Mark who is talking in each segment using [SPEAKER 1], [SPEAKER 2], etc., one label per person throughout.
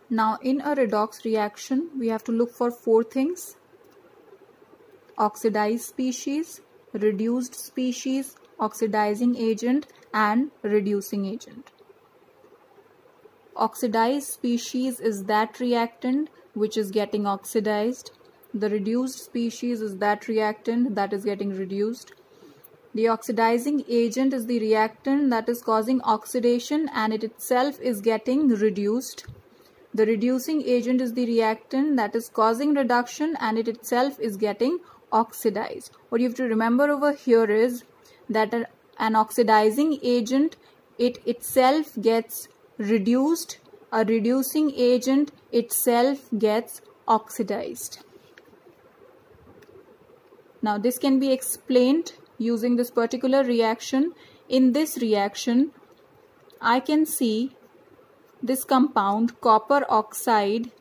[SPEAKER 1] Now in a redox reaction, we have to look for four things: oxidized species, reduced species, oxidizing agent, and reducing agent. Oxidized species is that reactant which is getting oxidized. The reduced species is that reactant that is getting reduced. The oxidizing agent is the reactant that is causing oxidation and it itself is getting reduced. The reducing agent is the reactant that is causing reduction and it itself is getting oxidized. What you have to remember over here is that an oxidizing agent, it itself gets reduced. A reducing agent itself gets oxidized. Now this can be explained using this particular reaction. In this reaction, I can see this compound copper oxide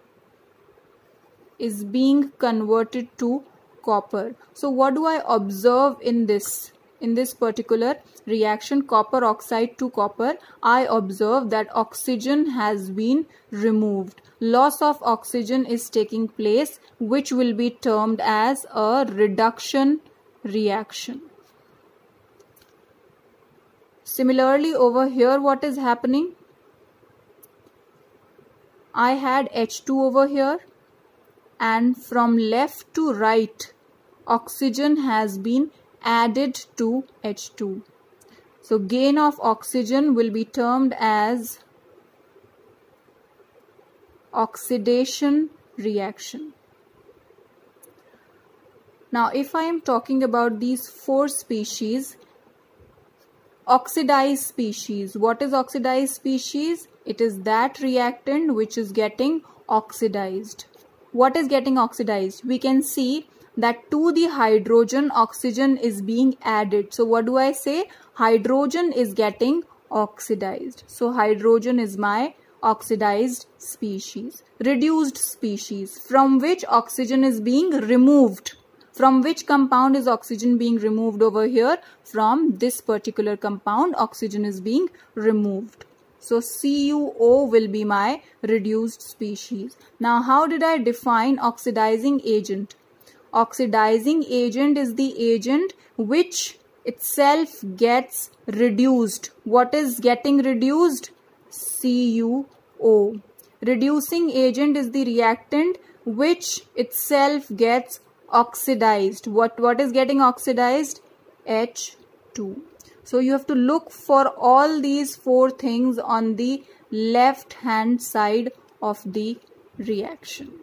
[SPEAKER 1] is being converted to copper. So what do I observe in this particular reaction, copper oxide to copper? I observe that oxygen has been removed. Loss of oxygen is taking place, which will be termed as a reduction reaction. Similarly, over here, what is happening? I had H2 over here, and from left to right, oxygen has been added to H2. So gain of oxygen will be termed as oxidation reaction. Now if I am talking about these four species, oxidized species. What is oxidized species? It is that reactant which is getting oxidized. What is getting oxidized? We can see that to the hydrogen, oxygen is being added. So what do I say? Hydrogen is getting oxidized. So hydrogen is my oxidized species. Reduced species, from which oxygen is being removed. From which compound is oxygen being removed over here? From this particular compound, oxygen is being removed. So CuO will be my reduced species. Now how did I define oxidizing agent? Oxidizing agent is the agent which itself gets reduced. What is getting reduced? CuO. Reducing agent is the reactant which itself gets oxidized. What is getting oxidized? H2. So you have to look for all these four things on the left hand side of the reaction.